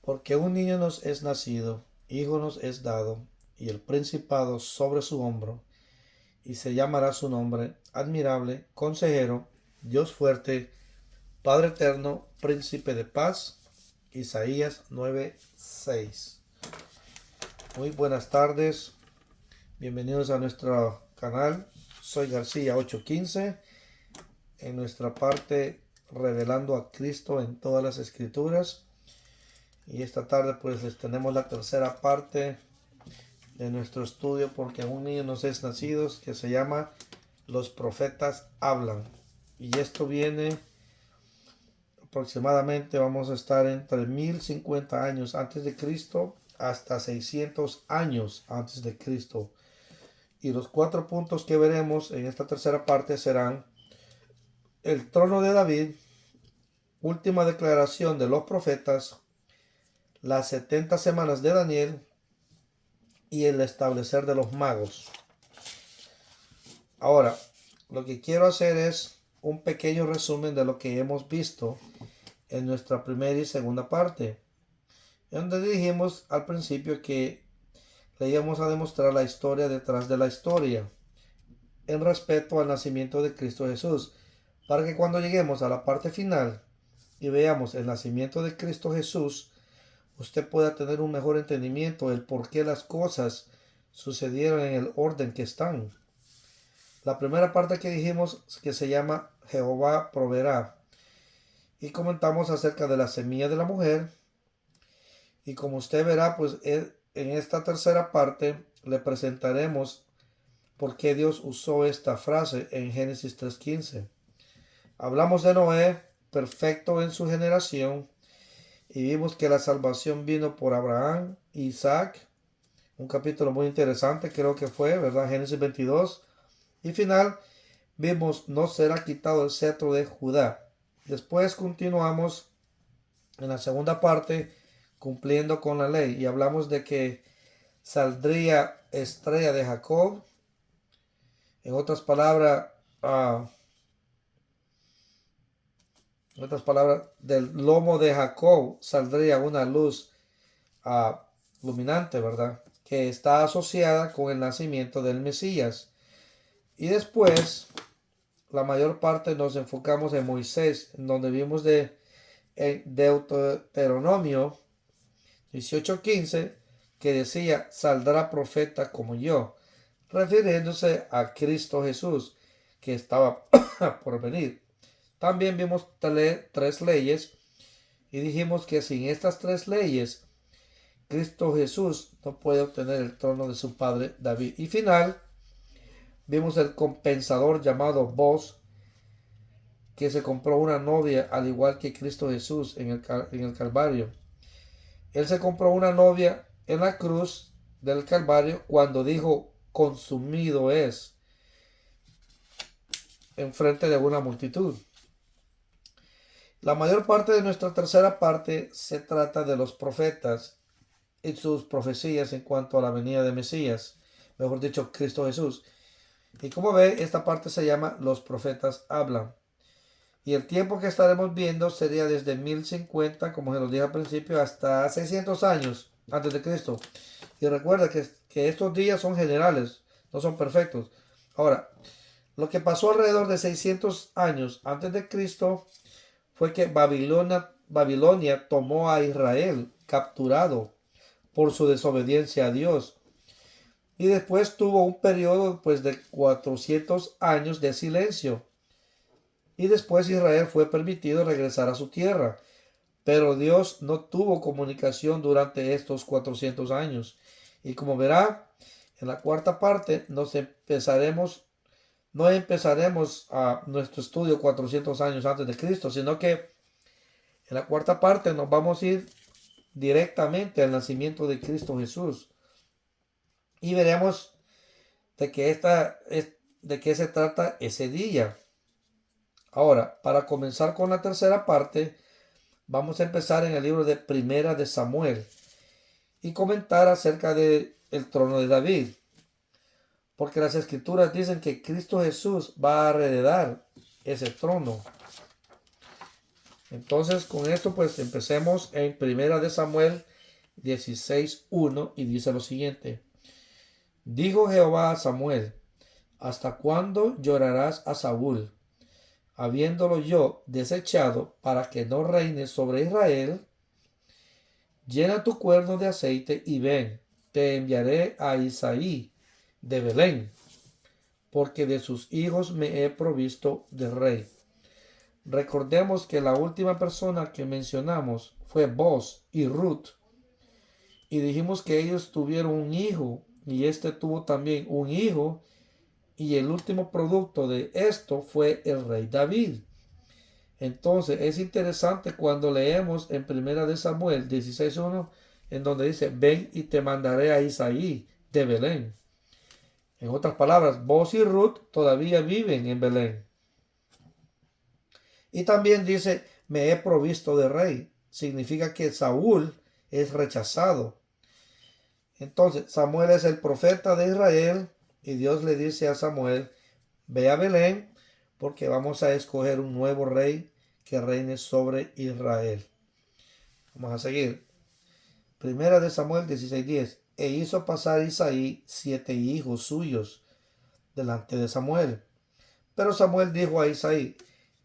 Porque un niño nos es nacido, hijo nos es dado, y el principado sobre su hombro, y se llamará su nombre admirable, consejero, Dios fuerte, Padre eterno, príncipe de paz. Isaías 9:6. Muy buenas tardes, bienvenidos a nuestro canal. Soy García 815, en nuestra parte revelando a Cristo en todas las escrituras. Y esta tarde pues les tenemos la tercera parte de nuestro estudio, porque un niño nos es nacido, que se llama Los profetas hablan. Y esto viene aproximadamente, vamos a estar entre 1050 años antes de Cristo hasta 600 años antes de Cristo. Y los 4 puntos que veremos en esta tercera parte serán el trono de David, última declaración de los profetas, las 70 semanas de Daniel y el establecer de los magos. Ahora, lo que quiero hacer es un pequeño resumen de lo que hemos visto en nuestra primera y segunda parte, donde dijimos al principio que le íbamos a demostrar la historia detrás de la historia en respecto al nacimiento de Cristo Jesús, para que cuando lleguemos a la parte final y veamos el nacimiento de Cristo Jesús, usted pueda tener un mejor entendimiento del por qué las cosas sucedieron en el orden que están. La primera parte que dijimos que se llama Jehová proveerá, y comentamos acerca de la semilla de la mujer, y como usted verá pues en esta tercera parte le presentaremos por qué Dios usó esta frase en Génesis 3:15. Hablamos de Noé, perfecto en su generación, y vimos que la salvación vino por Abraham e Isaac, un capítulo muy interesante creo que fue, ¿verdad? Génesis 22. Y final, vimos no será quitado el cetro de Judá. Después continuamos en la segunda parte cumpliendo con la ley y hablamos de que saldría estrella de Jacob. En otras palabras, del lomo de Jacob saldría una luz luminante, ¿verdad? Que está asociada con el nacimiento del Mesías. Y después, la mayor parte nos enfocamos en Moisés, en donde vimos en Deuteronomio 18:15 que decía, saldrá profeta como yo, refiriéndose a Cristo Jesús, que estaba por venir. También vimos tres leyes y dijimos que sin estas tres leyes, Cristo Jesús no puede obtener el trono de su padre David. Y final, vimos el compensador llamado Boaz, que se compró una novia al igual que Cristo Jesús en el Calvario. Él se compró una novia en la cruz del Calvario cuando dijo consumido es, en frente de una multitud. La mayor parte de nuestra tercera parte se trata de los profetas y sus profecías en cuanto a la venida de Mesías, mejor dicho, Cristo Jesús. Y como ve, esta parte se llama Los profetas hablan. Y el tiempo que estaremos viendo sería desde 1050, como se los dije al principio, hasta 600 años antes de Cristo. Y recuerda que estos días son generales, no son perfectos. Ahora, lo que pasó alrededor de 600 años antes de Cristo fue que Babilonia tomó a Israel capturado por su desobediencia a Dios. Y después tuvo un periodo pues, de 400 años de silencio. Y después Israel fue permitido regresar a su tierra. Pero Dios no tuvo comunicación durante estos 400 años. Y como verá, en la cuarta parte no empezaremos a nuestro estudio 400 años antes de Cristo, sino que en la cuarta parte nos vamos a ir directamente al nacimiento de Cristo Jesús. Y veremos de qué se trata ese día. Ahora, para comenzar con la tercera parte, vamos a empezar en el libro de Primera de Samuel y comentar acerca del trono de David. Porque las escrituras dicen que Cristo Jesús va a heredar ese trono. Entonces, con esto, pues empecemos en Primera de Samuel 16:1 y dice lo siguiente. Dijo Jehová a Samuel: ¿Hasta cuándo llorarás a Saúl, habiéndolo yo desechado para que no reine sobre Israel? Llena tu cuerno de aceite y ven, te enviaré a Isaí de Belén, porque de sus hijos me he provisto de rey. Recordemos que la última persona que mencionamos fue Boz y Ruth, y dijimos que ellos tuvieron un hijo, y este tuvo también un hijo, y el último producto de esto fue el rey David. Entonces es interesante cuando leemos en Primera de Samuel 16:1, en donde dice, ven y te mandaré a Isaí de Belén. En otras palabras, Boz y Ruth todavía viven en Belén. Y también dice, me he provisto de rey. Significa que Saúl es rechazado. Entonces, Samuel es el profeta de Israel y Dios le dice a Samuel, ve a Belén porque vamos a escoger un nuevo rey que reine sobre Israel. Vamos a seguir. Primera de Samuel 16:10. E hizo pasar Isaí 7 hijos suyos delante de Samuel. Pero Samuel dijo a Isaí,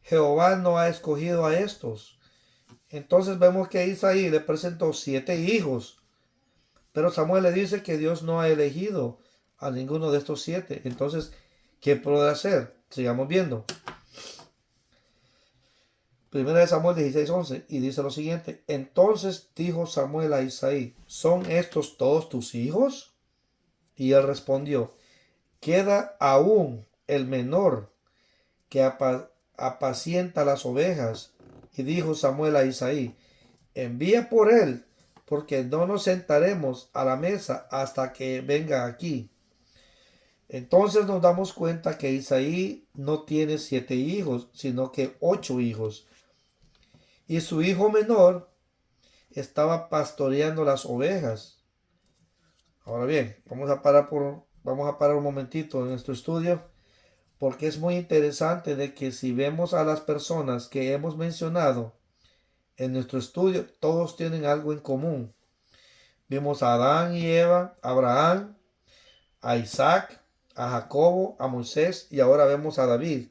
Jehová no ha escogido a estos. Entonces vemos que Isaí le presentó 7 hijos. Pero Samuel le dice que Dios no ha elegido a ninguno de estos 7. Entonces, ¿qué puede hacer? Sigamos viendo. Primera de Samuel 16:11 y dice lo siguiente. Entonces dijo Samuel a Isaí, ¿son estos todos tus hijos? Y él respondió, queda aún el menor que apacienta las ovejas. Y dijo Samuel a Isaí, envía por él, porque no nos sentaremos a la mesa hasta que venga aquí. Entonces nos damos cuenta que Isaí no tiene 7 hijos, sino que 8 hijos. Y su hijo menor estaba pastoreando las ovejas. Ahora bien, vamos a parar un momentito en nuestro estudio, porque es muy interesante de que si vemos a las personas que hemos mencionado en nuestro estudio, todos tienen algo en común. Vimos a Adán y Eva, a Abraham, a Isaac, a Jacobo, a Moisés y ahora vemos a David.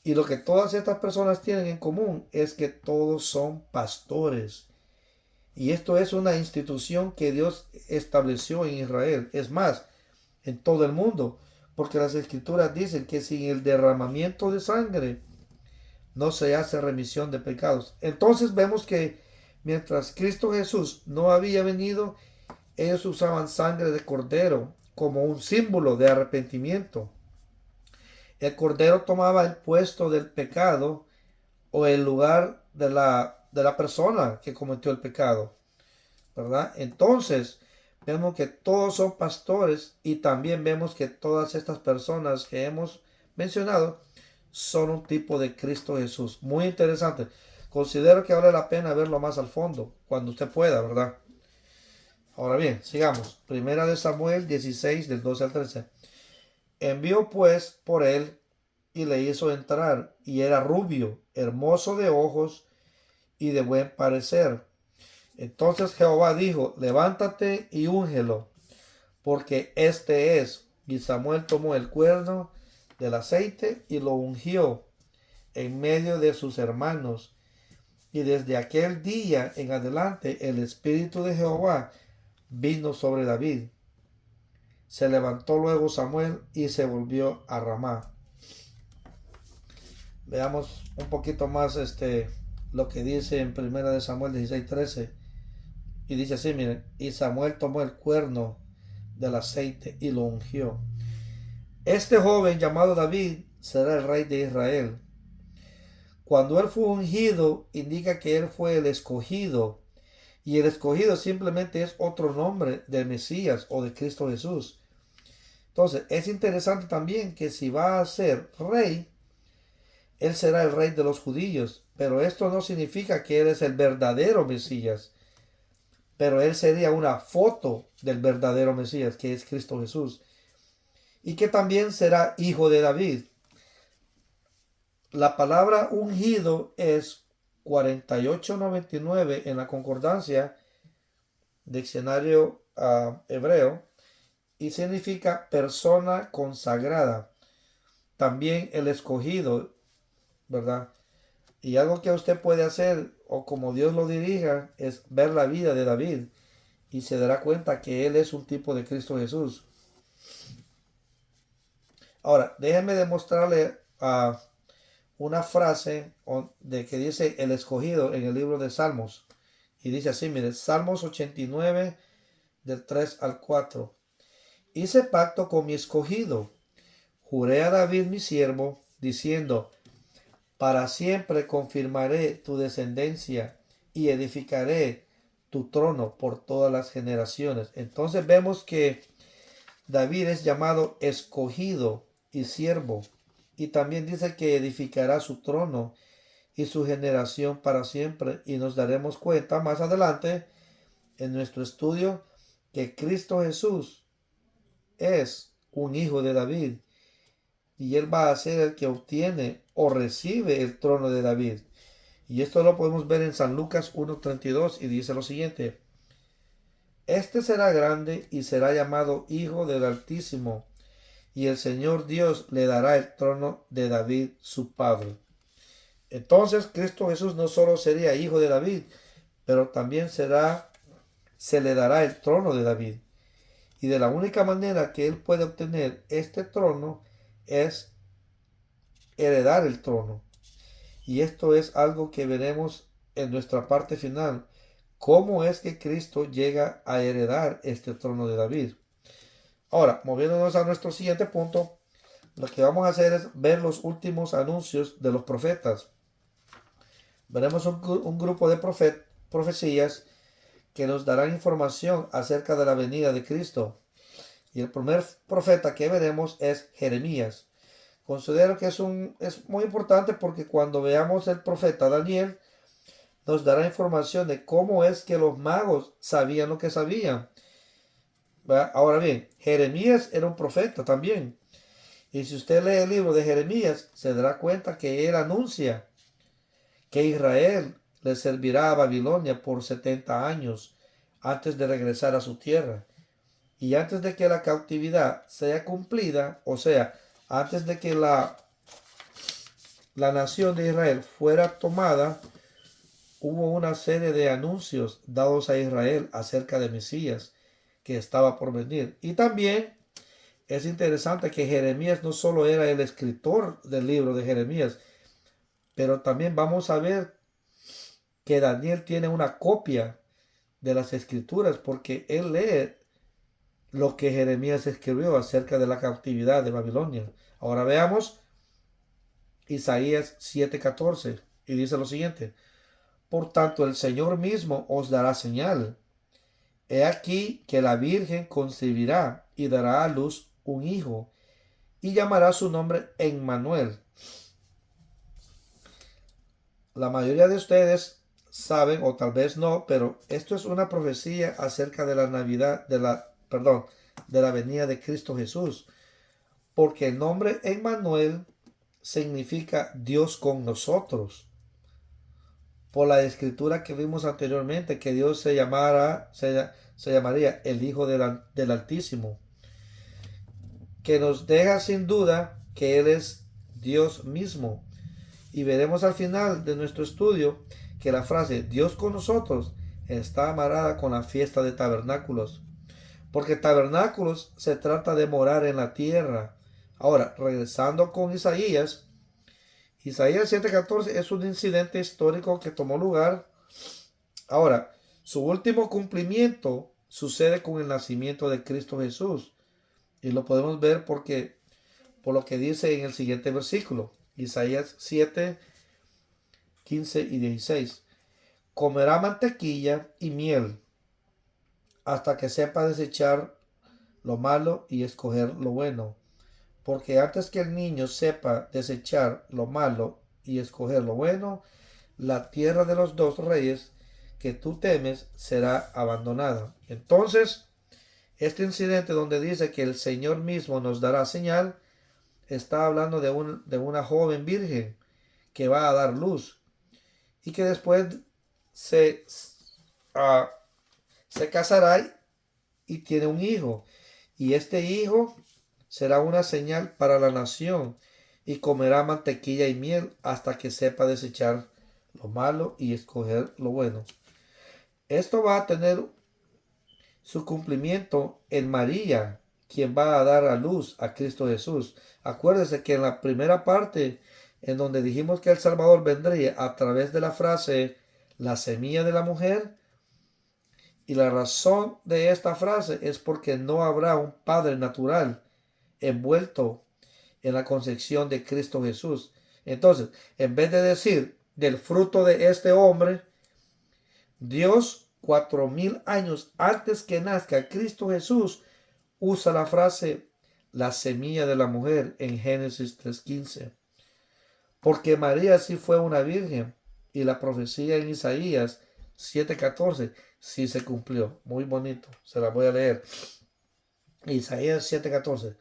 Y lo que todas estas personas tienen en común es que todos son pastores. Y esto es una institución que Dios estableció en Israel. Es más, en todo el mundo. Porque las escrituras dicen que sin el derramamiento de sangre no se hace remisión de pecados. Entonces vemos que mientras Cristo Jesús no había venido, ellos usaban sangre de cordero como un símbolo de arrepentimiento. El cordero tomaba el puesto del pecado o el lugar de la persona que cometió el pecado, ¿verdad? Entonces vemos que todos son pastores y también vemos que todas estas personas que hemos mencionado son un tipo de Cristo Jesús. Muy interesante. Considero que vale la pena verlo más al fondo cuando usted pueda, ¿verdad? Ahora bien, sigamos. Primera de Samuel 16 del 12 al 13. Envió pues por él y le hizo entrar, y era rubio, hermoso de ojos y de buen parecer. Entonces Jehová dijo, levántate y úngelo, porque este es. Y Samuel tomó el cuerno del aceite y lo ungió en medio de sus hermanos. Y desde aquel día en adelante el Espíritu de Jehová vino sobre David. Se levantó luego Samuel y se volvió a Ramá. Veamos un poquito más lo que dice en 1 de Samuel 16:13. Y dice así, miren, y Samuel tomó el cuerno del aceite y lo ungió. Este joven llamado David será el rey de Israel. Cuando él fue ungido, indica que él fue el escogido. Y el escogido simplemente es otro nombre del Mesías o de Cristo Jesús. Entonces, es interesante también que si va a ser rey, él será el rey de los judíos. Pero esto no significa que él es el verdadero Mesías. Pero él sería una foto del verdadero Mesías, que es Cristo Jesús. Y que también será hijo de David. La palabra ungido es 4899 en la concordancia, diccionario hebreo, y significa persona consagrada. También el escogido, ¿verdad? Y algo que usted puede hacer, o como Dios lo dirija, es ver la vida de David y se dará cuenta que él es un tipo de Cristo Jesús. Ahora, déjenme demostrarle una frase de que dice el escogido en el libro de Salmos. Y dice así, mire, Salmos 89, del 3 al 4. Hice pacto con mi escogido, juré a David mi siervo, diciendo, para siempre confirmaré tu descendencia y edificaré tu trono por todas las generaciones. Entonces vemos que David es llamado escogido y siervo. Y también dice que edificará su trono y su generación para siempre. Y nos daremos cuenta más adelante en nuestro estudio que Cristo Jesús es un hijo de David. Y él va a ser el que obtiene o recibe el trono de David. Y esto lo podemos ver en San Lucas 1:32 y dice lo siguiente. Este será grande y será llamado Hijo del Altísimo, y el Señor Dios le dará el trono de David su padre. Entonces Cristo Jesús no solo sería hijo de David, pero también se le dará el trono de David. Y de la única manera que él puede obtener este trono es heredar el trono. Y esto es algo que veremos en nuestra parte final. ¿Cómo es que Cristo llega a heredar este trono de David? Ahora, moviéndonos a nuestro siguiente punto, lo que vamos a hacer es ver los últimos anuncios de los profetas. Veremos un grupo de profecías que nos darán información acerca de la venida de Cristo. Y el primer profeta que veremos es Jeremías. Considero que es muy importante porque cuando veamos el profeta Daniel, nos dará información de cómo es que los magos sabían lo que sabían. Ahora bien, Jeremías era un profeta también. Y si usted lee el libro de Jeremías, se dará cuenta que él anuncia que Israel le servirá a Babilonia por 70 años antes de regresar a su tierra. Y antes de que la cautividad sea cumplida, o sea, antes de que la nación de Israel fuera tomada, hubo una serie de anuncios dados a Israel acerca de Mesías que estaba por venir. Y también es interesante que Jeremías no solo era el escritor del libro de Jeremías, pero también vamos a ver que Daniel tiene una copia de las escrituras porque él lee lo que Jeremías escribió acerca de la cautividad de Babilonia. Ahora veamos Isaías 7:14 y dice lo siguiente. Por tanto, el Señor mismo os dará señal. He aquí que la Virgen concebirá y dará a luz un hijo y llamará su nombre Emmanuel. La mayoría de ustedes saben, o tal vez no, pero esto es una profecía acerca de la Navidad, de la venida de Cristo Jesús. Porque el nombre Emmanuel significa Dios con nosotros. Por la escritura que vimos anteriormente, que Dios se llamaría el Hijo del Altísimo. Que nos deja sin duda que Él es Dios mismo. Y veremos al final de nuestro estudio que la frase Dios con nosotros está amarrada con la fiesta de tabernáculos. Porque tabernáculos se trata de morar en la tierra. Ahora, regresando con Isaías 7:14 es un incidente histórico que tomó lugar. Ahora, su último cumplimiento sucede con el nacimiento de Cristo Jesús. Y lo podemos ver por lo que dice en el siguiente versículo. Isaías 7:15 y 16. Comerá mantequilla y miel hasta que sepa desechar lo malo y escoger lo bueno. Porque antes que el niño sepa desechar lo malo y escoger lo bueno, la tierra de los dos reyes que tú temes será abandonada. Entonces, este incidente donde dice que el Señor mismo nos dará señal, está hablando de una joven virgen que va a dar luz. y que después se, uh, se casará y tiene un hijo. Y este hijo será una señal para la nación y comerá mantequilla y miel hasta que sepa desechar lo malo y escoger lo bueno. Esto va a tener su cumplimiento en María, quien va a dar a luz a Cristo Jesús. Acuérdese que en la primera parte, en donde dijimos que el Salvador vendría a través de la frase la semilla de la mujer, y la razón de esta frase es porque no habrá un padre natural envuelto en la concepción de Cristo Jesús. Entonces, en vez de decir del fruto de este hombre, Dios 4000 años antes que nazca Cristo Jesús usa la frase la semilla de la mujer en Génesis 3:15. Porque María sí fue una virgen y la profecía en Isaías 7:14 sí se cumplió. Muy bonito, se la voy a leer. Isaías 7:14.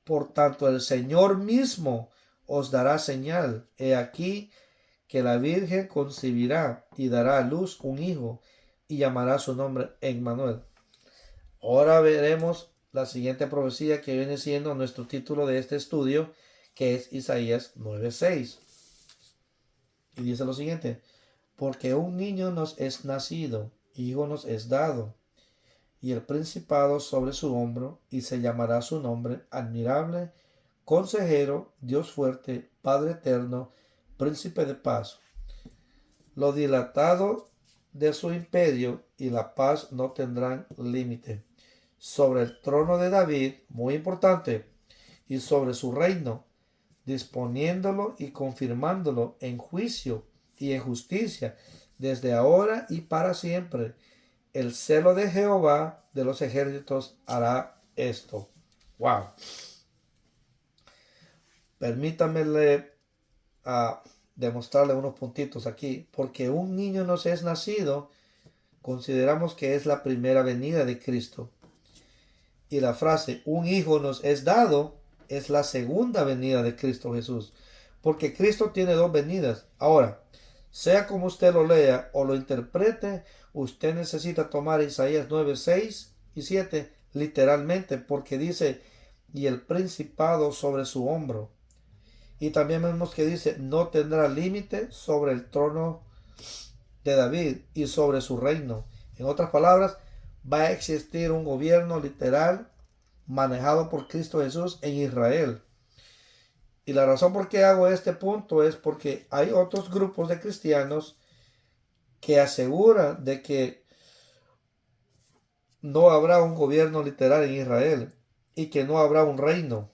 Por tanto, el Señor mismo os dará señal. He aquí que la Virgen concebirá y dará a luz un hijo y llamará su nombre Emmanuel. Ahora veremos la siguiente profecía que viene siendo nuestro título de este estudio, que es Isaías 9:6. Y dice lo siguiente: porque un niño nos es nacido, hijo nos es dado, y el principado sobre su hombro, y se llamará su nombre admirable, consejero, Dios fuerte, Padre eterno, príncipe de paz. Lo dilatado de su imperio y la paz no tendrán límite. Sobre el trono de David, muy importante, y sobre su reino, disponiéndolo y confirmándolo en juicio y en justicia, desde ahora y para siempre. El celo de Jehová de los ejércitos hará esto. Wow. Permítanme demostrarle unos puntitos aquí. Porque un niño nos es nacido, consideramos que es la primera venida de Cristo. Y la frase un hijo nos es dado es la segunda venida de Cristo Jesús. Porque Cristo tiene dos venidas. Ahora, sea como usted lo lea o lo interprete, usted necesita tomar Isaías 9:6 y 7 literalmente, porque dice, y el principado sobre su hombro. Y también vemos que dice, no tendrá límite sobre el trono de David y sobre su reino. En otras palabras, va a existir un gobierno literal manejado por Cristo Jesús en Israel. Y la razón por qué hago este punto es porque hay otros grupos de cristianos que aseguran de que no habrá un gobierno literal en Israel y que no habrá un reino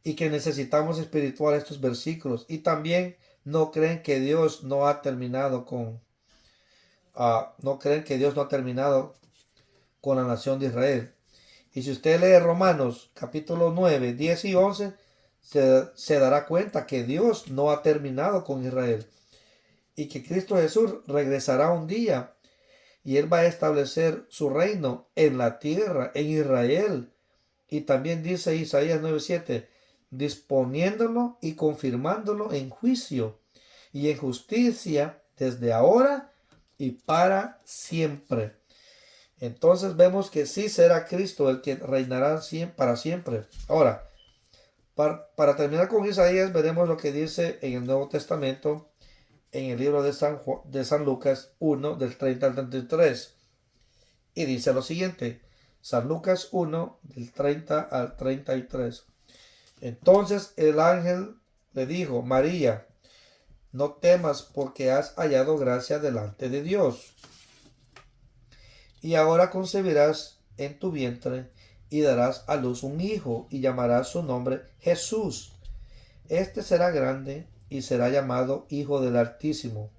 y que necesitamos espiritual estos versículos, y también no creen que Dios no ha terminado con la nación de Israel. Y si usted lee Romanos capítulo 9, 10 y 11, se dará cuenta que Dios no ha terminado con Israel y que Cristo Jesús regresará un día y Él va a establecer su reino en la tierra, en Israel. Y también dice Isaías 9:7, disponiéndolo y confirmándolo en juicio y en justicia desde ahora y para siempre. Entonces vemos que sí será Cristo el que reinará para siempre. Ahora, para terminar con Isaías, veremos lo que dice en el Nuevo Testamento, en el libro de San Lucas 1, del 30 al 33. Y dice lo siguiente, San Lucas 1, del 30 al 33. Entonces el ángel le dijo, María, no temas porque has hallado gracia delante de Dios. Y ahora concebirás en tu vientre y darás a luz un hijo y llamarás su nombre Jesús. Este será grande y será llamado Hijo del Altísimo.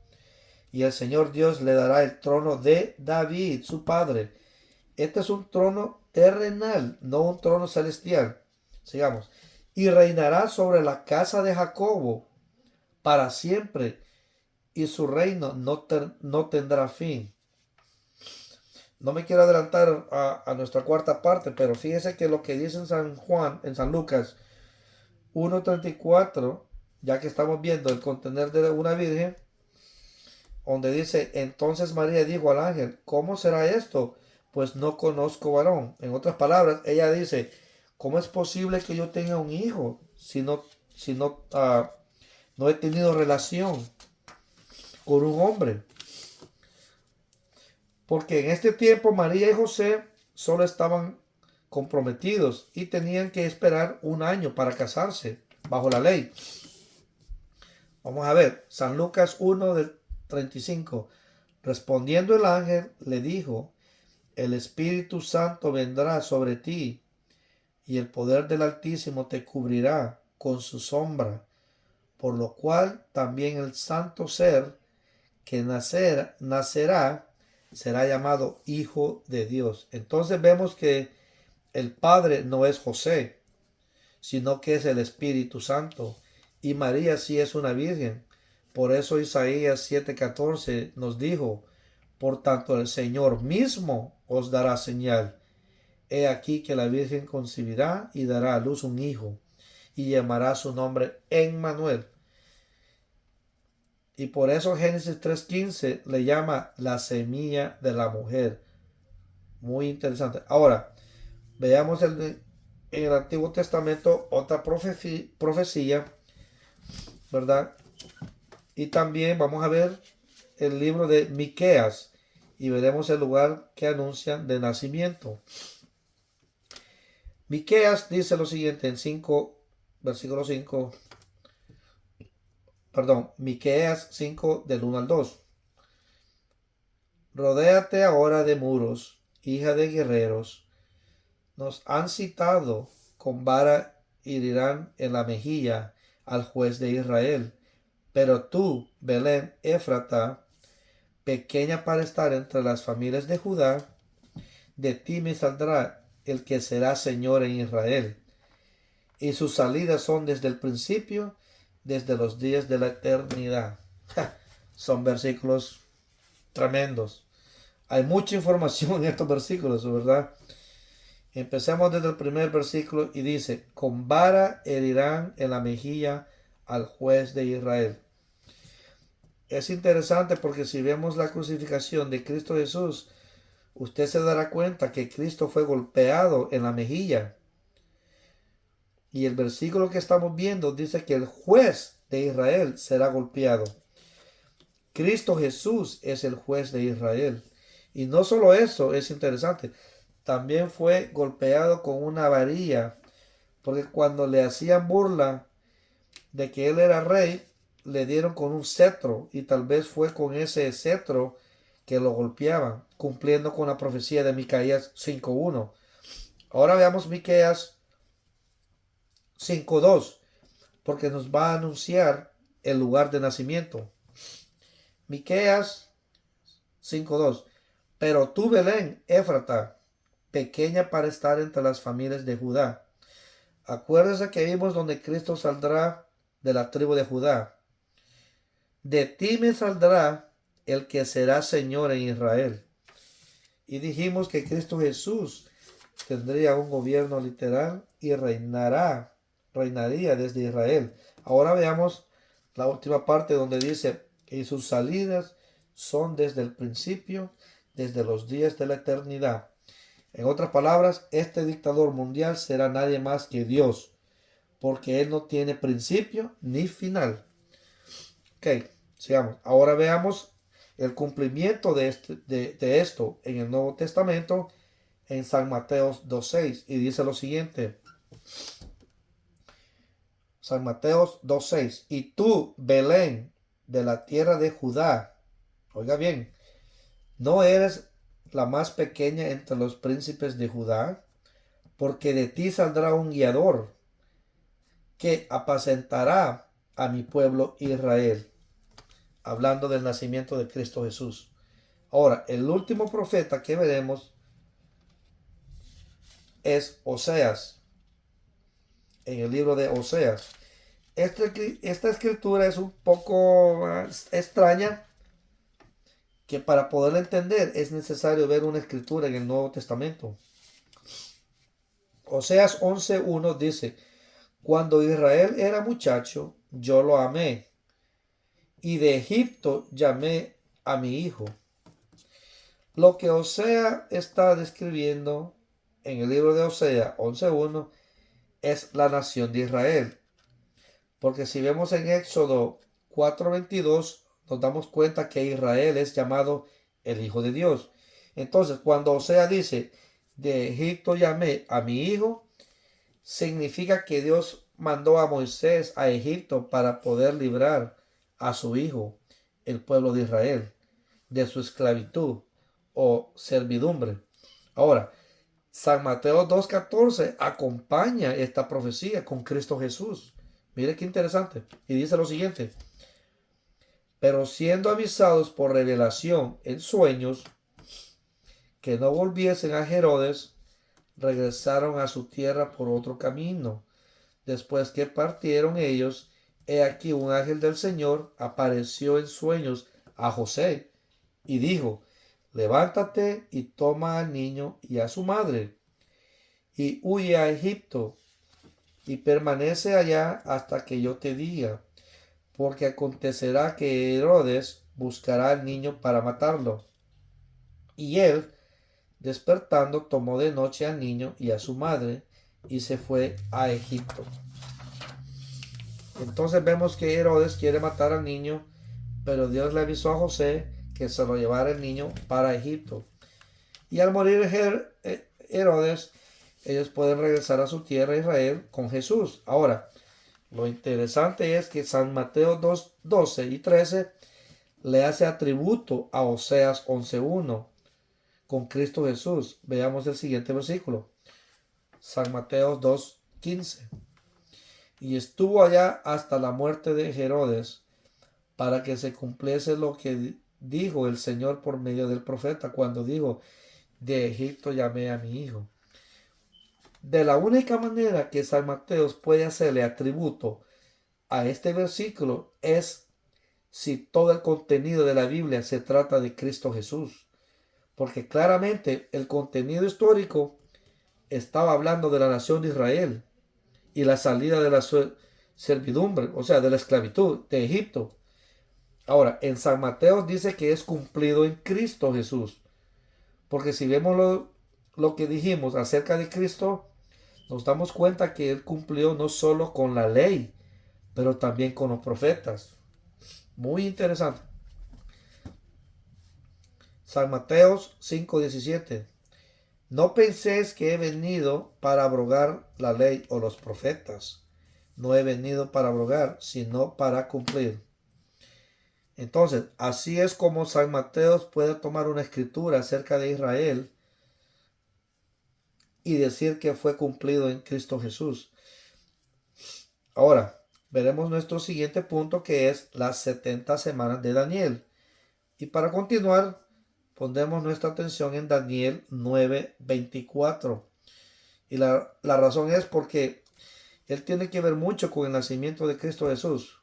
Y el Señor Dios le dará el trono de David, su padre. Este es un trono terrenal, no un trono celestial. Sigamos. Y reinará sobre la casa de Jacobo para siempre, y su reino no tendrá fin. No me quiero adelantar a nuestra cuarta parte, pero fíjese que lo que dice en San Lucas 1:34, ya que estamos viendo el contener de una virgen, donde dice, entonces María dijo al ángel, ¿cómo será esto? Pues no conozco varón. En otras palabras, ella dice, ¿cómo es posible que yo tenga un hijo si no he tenido relación con un hombre? Porque en este tiempo María y José solo estaban comprometidos y tenían que esperar un año para casarse bajo la ley. Vamos a ver, San Lucas 1 del 35. Respondiendo el ángel le dijo, el Espíritu Santo vendrá sobre ti y el poder del Altísimo te cubrirá con su sombra, por lo cual también el santo ser que nacerá será llamado Hijo de Dios. Entonces vemos que el Padre no es José, sino que es el Espíritu Santo. Y María sí es una virgen. Por eso Isaías 7:14 nos dijo, por tanto el Señor mismo os dará señal. He aquí que la Virgen concebirá y dará a luz un hijo, y llamará su nombre Emmanuel. Y por eso Génesis 3:15 le llama la semilla de la mujer. Muy interesante. Ahora, veamos en el Antiguo Testamento otra profecía, ¿verdad? Y también vamos a ver el libro de Miqueas y veremos el lugar que anuncian de nacimiento. Miqueas dice lo siguiente en versículo 5, Miqueas 5 del 1 al 2. Rodéate ahora de muros, hija de guerreros. Nos han citado con vara herirán en la mejilla al juez de Israel. Pero tú, Belén Éfrata, pequeña para estar entre las familias de Judá, de ti me saldrá el que será Señor en Israel. Y sus salidas son desde el principio, desde los días de la eternidad. Son versículos tremendos. Hay mucha información en estos versículos, ¿verdad? Empecemos desde el primer versículo y dice, con vara herirán en la mejilla al juez de Israel. Es interesante porque si vemos la crucificación de Cristo Jesús, usted se dará cuenta que Cristo fue golpeado en la mejilla. Y el versículo que estamos viendo dice que el juez de Israel será golpeado. Cristo Jesús es el juez de Israel. Y no solo eso, es interesante. También fue golpeado con una varilla. Porque cuando le hacían burla de que él era rey, le dieron con un cetro. Y tal vez fue con ese cetro que lo golpeaban, cumpliendo con la profecía de Micaías 5:1. Ahora veamos Miqueas 5:2, porque nos va a anunciar el lugar de nacimiento. Miqueas 5:2. Pero tú, Belén, Éfrata, pequeña para estar entre las familias de Judá. Acuérdese que vimos donde Cristo saldrá de la tribu de Judá. De ti me saldrá el que será Señor en Israel. Y dijimos que Cristo Jesús tendría un gobierno literal y reinaría desde Israel. Ahora veamos la última parte donde dice, y sus salidas son desde el principio, desde los días de la eternidad. En otras palabras, este dictador mundial será nadie más que Dios, porque Él no tiene principio ni final. Ok, sigamos. Ahora veamos el cumplimiento de esto en el Nuevo Testamento en San Mateo 2:6 y dice lo siguiente. San Mateo 2:6. Y tú, Belén, de la tierra de Judá, oiga bien, no eres la más pequeña entre los príncipes de Judá, porque de ti saldrá un guiador que apacentará a mi pueblo Israel. Hablando del nacimiento de Cristo Jesús. Ahora, el último profeta que veremos es Oseas, en el libro de Oseas. Esta escritura es un poco extraña, que para poderla entender es necesario ver una escritura en el Nuevo Testamento. Oseas 11:1 dice, cuando Israel era muchacho, yo lo amé, y de Egipto llamé a mi hijo. Lo que Osea está describiendo en el libro de Osea 11:1 es la nación de Israel. Porque si vemos en Éxodo 4:22, nos damos cuenta que Israel es llamado el Hijo de Dios. Entonces, cuando Osea dice, de Egipto llamé a mi hijo, significa que Dios mandó a Moisés a Egipto para poder librar a su hijo, el pueblo de Israel, de su esclavitud o servidumbre. Ahora, San Mateo 2:14 acompaña esta profecía con Cristo Jesús. Mire qué interesante. Y dice lo siguiente: pero siendo avisados por revelación en sueños que no volviesen a Herodes, regresaron a su tierra por otro camino. Después que partieron ellos, he aquí un ángel del Señor apareció en sueños a José y dijo: levántate y toma al niño y a su madre y huye a Egipto y permanece allá hasta que yo te diga, porque acontecerá que Herodes buscará al niño para matarlo. Y él, despertando, tomó de noche al niño y a su madre y se fue a Egipto. Entonces vemos que Herodes quiere matar al niño, pero Dios le avisó a José que se lo llevara el niño para Egipto. Y al morir Herodes, ellos pueden regresar a su tierra Israel con Jesús. Ahora, lo interesante es que San Mateo 2:12 y 13 le hace atributo a Oseas 11:1 con Cristo Jesús. Veamos el siguiente versículo. San Mateo 2:15. Y estuvo allá hasta la muerte de Herodes, para que se cumpliese lo que dijo el Señor por medio del profeta, cuando dijo: de Egipto llamé a mi hijo. De la única manera que San Mateo puede hacerle atributo a este versículo es si todo el contenido de la Biblia se trata de Cristo Jesús. Porque claramente el contenido histórico estaba hablando de la nación de Israel y la salida de la servidumbre, o sea, de la esclavitud de Egipto. Ahora, en San Mateo dice que es cumplido en Cristo Jesús. Porque si vemos lo que dijimos acerca de Cristo, nos damos cuenta que Él cumplió no solo con la ley, pero también con los profetas. Muy interesante. San Mateo 5:17. No penséis que he venido para abrogar la ley o los profetas. No he venido para abrogar, sino para cumplir. Entonces, así es como San Mateo puede tomar una escritura acerca de Israel y decir que fue cumplido en Cristo Jesús. Ahora, veremos nuestro siguiente punto, que es las 70 semanas de Daniel. Y para continuar, pondremos nuestra atención en Daniel 9:24. Y la razón es porque él tiene que ver mucho con el nacimiento de Cristo Jesús,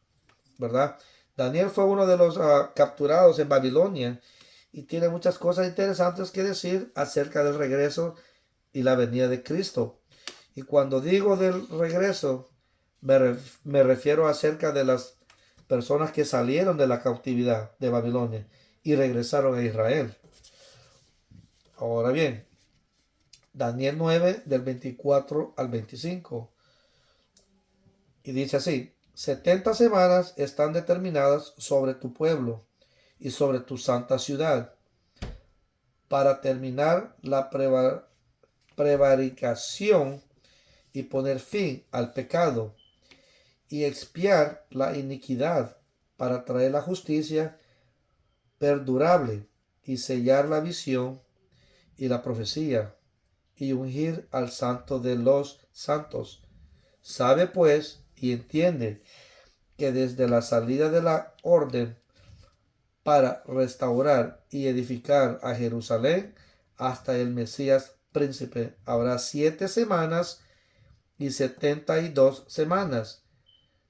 ¿verdad? Daniel fue uno de los capturados en Babilonia y tiene muchas cosas interesantes que decir acerca del regreso y la venida de Cristo. Y cuando digo del regreso, me refiero acerca de las personas que salieron de la cautividad de Babilonia y regresaron a Israel. Ahora bien, Daniel 9 del 24 al 25. Y dice así: 70 semanas están determinadas sobre tu pueblo y sobre tu santa ciudad, para terminar la prevaricación y poner fin al pecado y expiar la iniquidad, para traer la justicia perdurable y sellar la visión y la profecía y ungir al santo de los santos. Sabe pues y entiende que desde la salida de la orden para restaurar y edificar a Jerusalén hasta el Mesías príncipe habrá 7 semanas y 72 semanas.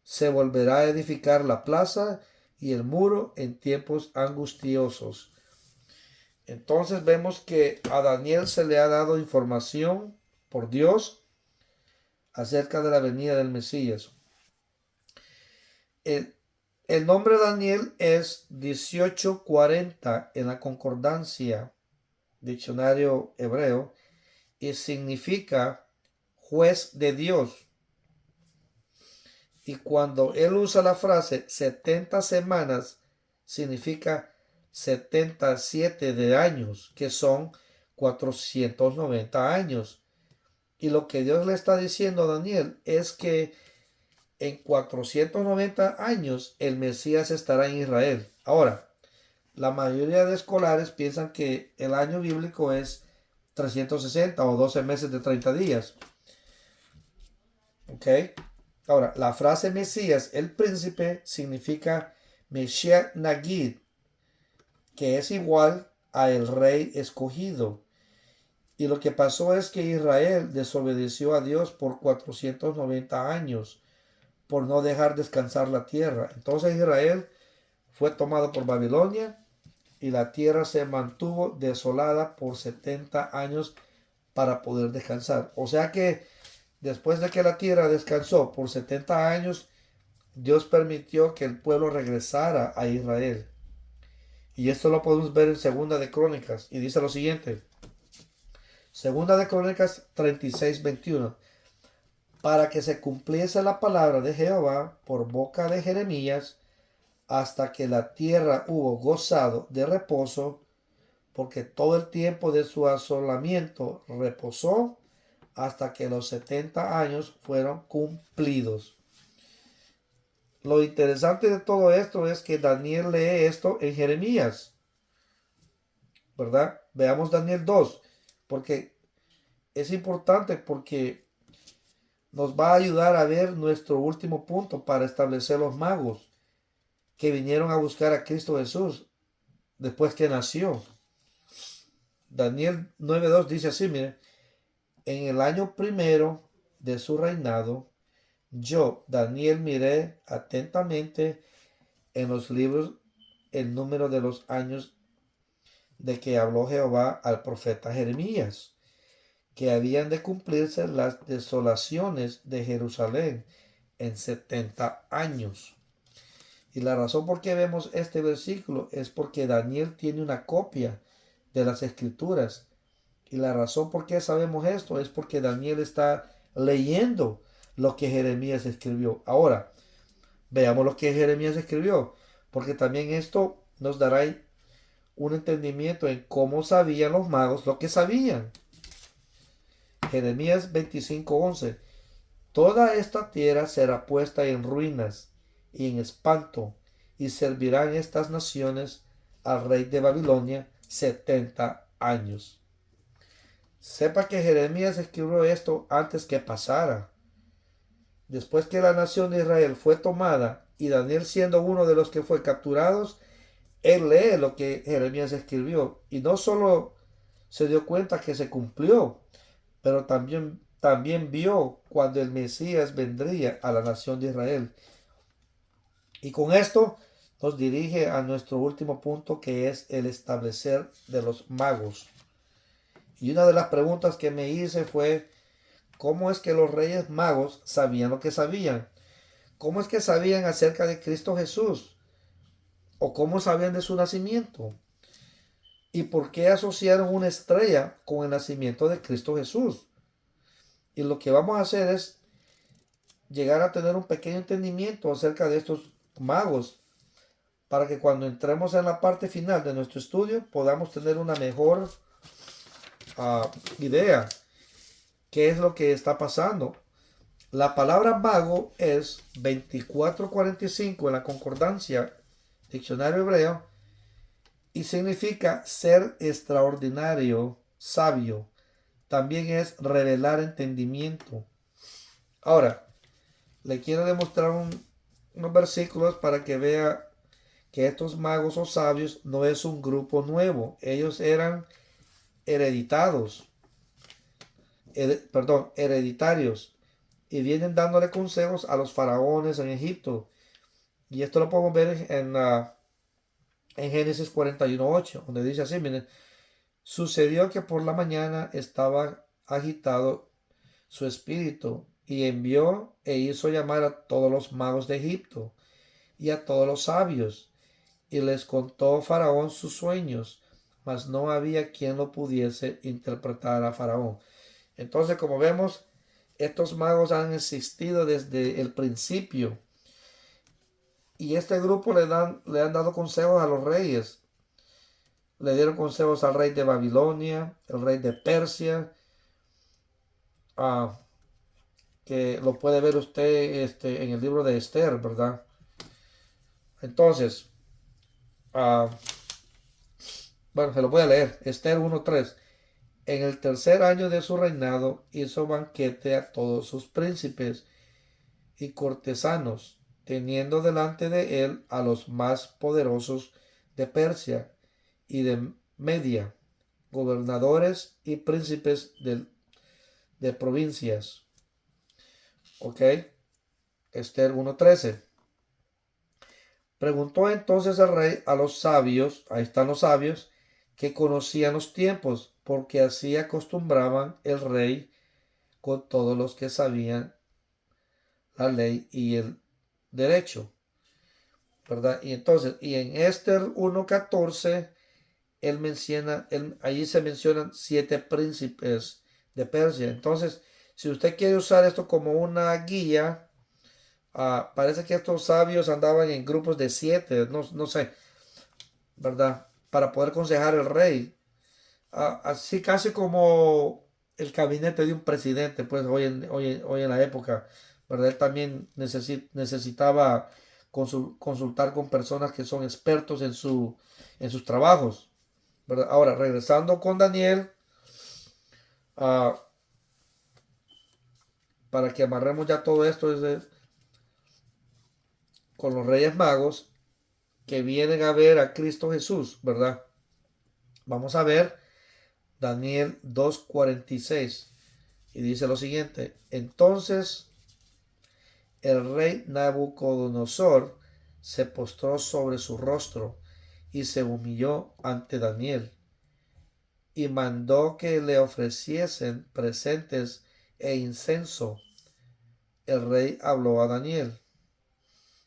Se volverá a edificar la plaza y el muro en tiempos angustiosos. Entonces vemos que a Daniel se le ha dado información por Dios acerca de la venida del Mesías. El nombre Daniel es 1840 en la concordancia, diccionario hebreo, y significa juez de Dios. Y cuando él usa la frase 70 semanas, significa 77 de años, que son 490 años. Y lo que Dios le está diciendo a Daniel es que en 490 años el Mesías estará en Israel. Ahora, la mayoría de escolares piensan que el año bíblico es 360 o 12 meses de 30 días. ¿Ok? Ahora, la frase Mesías, el príncipe, significa Meshiach Nagid, que es igual a el rey escogido. Y lo que pasó es que Israel desobedeció a Dios por 490 años, por no dejar descansar la tierra. Entonces Israel fue tomado por Babilonia y la tierra se mantuvo desolada por 70 años para poder descansar. O sea que después de que la tierra descansó por 70 años, Dios permitió que el pueblo regresara a Israel. Y esto lo podemos ver en Segunda de Crónicas. Y dice lo siguiente. Segunda de Crónicas 36:21. Para que se cumpliese la palabra de Jehová por boca de Jeremías, hasta que la tierra hubo gozado de reposo, porque todo el tiempo de su asolamiento reposó hasta que los 70 años fueron cumplidos. Lo interesante de todo esto es que Daniel lee esto en Jeremías, ¿verdad? Veamos Daniel 2, porque es importante porque nos va a ayudar a ver nuestro último punto para establecer los magos que vinieron a buscar a Cristo Jesús después que nació. Daniel 9:2 dice así, mire, en el año primero de su reinado, yo, Daniel, miré atentamente en los libros el número de los años de que habló Jehová al profeta Jeremías, que habían de cumplirse las desolaciones de Jerusalén en 70 años. Y la razón por qué vemos este versículo es porque Daniel tiene una copia de las escrituras. Y la razón por qué sabemos esto es porque Daniel está leyendo lo que Jeremías escribió. Ahora, veamos lo que Jeremías escribió, porque también esto nos dará un entendimiento en cómo sabían los magos lo que sabían. Jeremías 25:11. Toda esta tierra será puesta en ruinas y en espanto, y servirán estas naciones al rey de Babilonia 70 años. Sepa que Jeremías escribió esto antes que pasara. Después que la nación de Israel fue tomada y Daniel siendo uno de los que fue capturados, él lee lo que Jeremías escribió y no solo se dio cuenta que se cumplió, pero también vio cuando el Mesías vendría a la nación de Israel. Y con esto nos dirige a nuestro último punto, que es el establecer de los magos. Y una de las preguntas que me hice fue, ¿cómo es que los reyes magos sabían lo que sabían? ¿Cómo es que sabían acerca de Cristo Jesús? ¿O cómo sabían de su nacimiento? ¿Y por qué asociaron una estrella con el nacimiento de Cristo Jesús? Y lo que vamos a hacer es llegar a tener un pequeño entendimiento acerca de estos magos, para que cuando entremos en la parte final de nuestro estudio podamos tener una mejor idea qué es lo que está pasando. La palabra mago es 2445 en la concordancia, diccionario hebreo, y significa ser extraordinario, sabio. También es revelar entendimiento. Ahora, le quiero demostrar unos versículos para que vea que estos magos o sabios no es un grupo nuevo. Ellos eran hereditarios, y vienen dándole consejos a los faraones en Egipto. Y esto lo podemos ver en Génesis 41:8, donde dice así, miren, sucedió que por la mañana estaba agitado su espíritu y envió e hizo llamar a todos los magos de Egipto y a todos los sabios, y les contó Faraón sus sueños, mas no había quien lo pudiese interpretar a Faraón. Entonces, como vemos, estos magos han existido desde el principio, y este grupo le han dado consejos a los reyes. Le dieron consejos al rey de Babilonia, el rey de Persia, que lo puede ver usted en el libro de Esther, ¿verdad? Entonces, bueno, se lo voy a leer. Esther 1:3. En el tercer año de su reinado hizo banquete a todos sus príncipes y cortesanos, teniendo delante de él a los más poderosos de Persia y de Media, gobernadores y príncipes de provincias. ¿Ok? Esther 1:13. Preguntó entonces el rey a los sabios, ahí están los sabios, que conocían los tiempos, porque así acostumbraban el rey con todos los que sabían la ley y el derecho, ¿verdad? Y entonces, y en Esther 1:14, allí se mencionan 7 príncipes de Persia. Entonces, si usted quiere usar esto como una guía, parece que estos sabios andaban en grupos de 7, no sé, ¿verdad? Para poder aconsejar al rey. Así casi como el gabinete de un presidente, pues hoy en la época, ¿verdad? Él también necesitaba consultar con personas que son expertos en sus trabajos, ¿verdad? Ahora, regresando con Daniel, ah, para que amarremos ya todo esto con los Reyes Magos que vienen a ver a Cristo Jesús, ¿verdad? Vamos a ver Daniel 2:46 y dice lo siguiente: entonces el rey Nabucodonosor se postró sobre su rostro y se humilló ante Daniel y mandó que le ofreciesen presentes e incenso. El rey habló a Daniel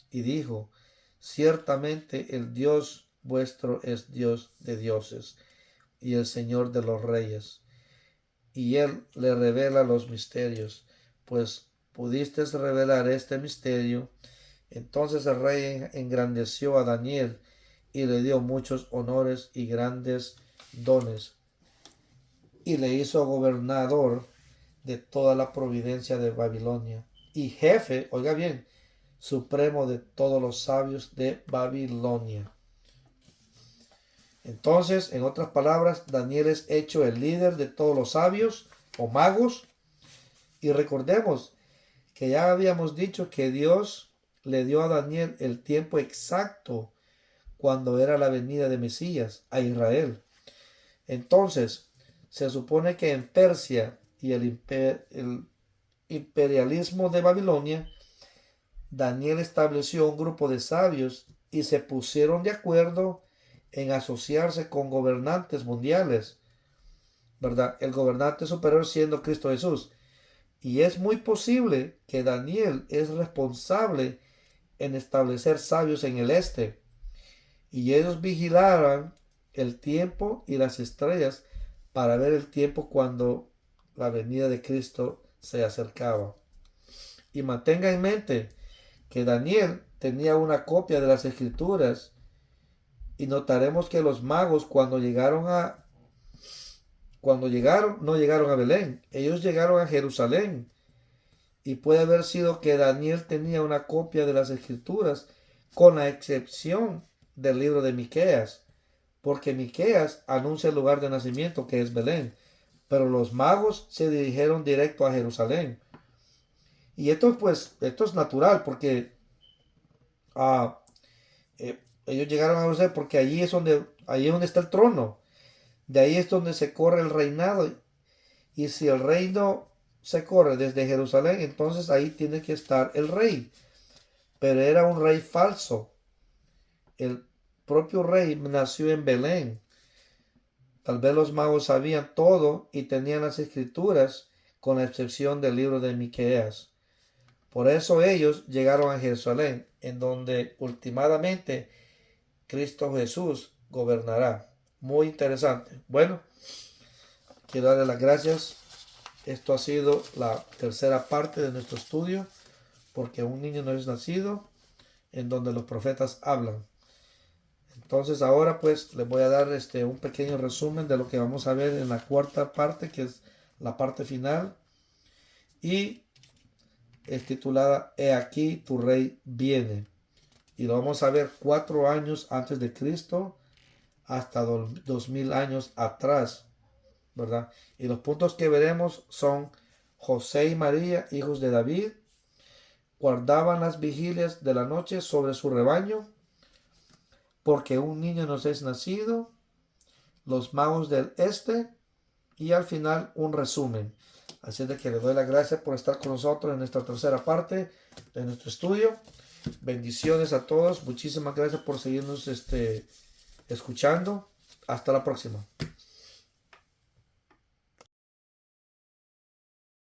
y dijo: ciertamente el Dios vuestro es Dios de dioses y el Señor de los reyes, y él le revela los misterios, pues pudiste revelar este misterio. Entonces el rey engrandeció a Daniel y le dio muchos honores y grandes dones, y le hizo gobernador de toda la providencia de Babilonia, y jefe, oiga bien, supremo de todos los sabios de Babilonia. Entonces, en otras palabras, Daniel es hecho el líder de todos los sabios o magos. Y recordemos que ya habíamos dicho que Dios le dio a Daniel el tiempo exacto cuando era la venida de Mesías a Israel. Entonces, se supone que en Persia y el imperialismo de Babilonia, Daniel estableció un grupo de sabios y se pusieron de acuerdo en asociarse con gobernantes mundiales, ¿verdad? El gobernante superior siendo Cristo Jesús. Y es muy posible que Daniel es responsable en establecer sabios en el este, y ellos vigilaran el tiempo y las estrellas para ver el tiempo cuando la venida de Cristo se acercaba. Y mantenga en mente que Daniel tenía una copia de las escrituras, y notaremos que los magos no llegaron a Belén, ellos llegaron a Jerusalén. Y puede haber sido que Daniel tenía una copia de las escrituras, con la excepción del libro de Miqueas, porque Miqueas anuncia el lugar de nacimiento, que es Belén, pero los magos se dirigieron directo a Jerusalén. Y esto es natural, porque ellos llegaron a Jerusalén porque allí es donde está el trono, de ahí es donde se corre el reinado. Y si el reino se corre desde Jerusalén, entonces ahí tiene que estar el rey. Pero era un rey falso. El propio rey nació en Belén. Tal vez los magos sabían todo y tenían las escrituras, con la excepción del libro de Miqueas. Por eso ellos llegaron a Jerusalén, en donde últimamente Cristo Jesús gobernará. Muy interesante. Bueno, quiero darle las gracias. Esto ha sido la tercera parte de nuestro estudio, porque un niño no es nacido, en donde los profetas hablan. Entonces ahora pues les voy a dar un pequeño resumen de lo que vamos a ver en la cuarta parte, que es la parte final, y es titulada He aquí tu rey viene. Y lo vamos a ver 4 años antes de Cristo hasta 2000 años atrás, ¿verdad? Y los puntos que veremos son: José y María, hijos de David, guardaban las vigilias de la noche sobre su rebaño, porque un niño nos es nacido, los magos del este, y al final un resumen. Así es de que le doy las gracias por estar con nosotros en esta tercera parte de nuestro estudio. Bendiciones a todos. Muchísimas gracias por seguirnos escuchando. Hasta la próxima.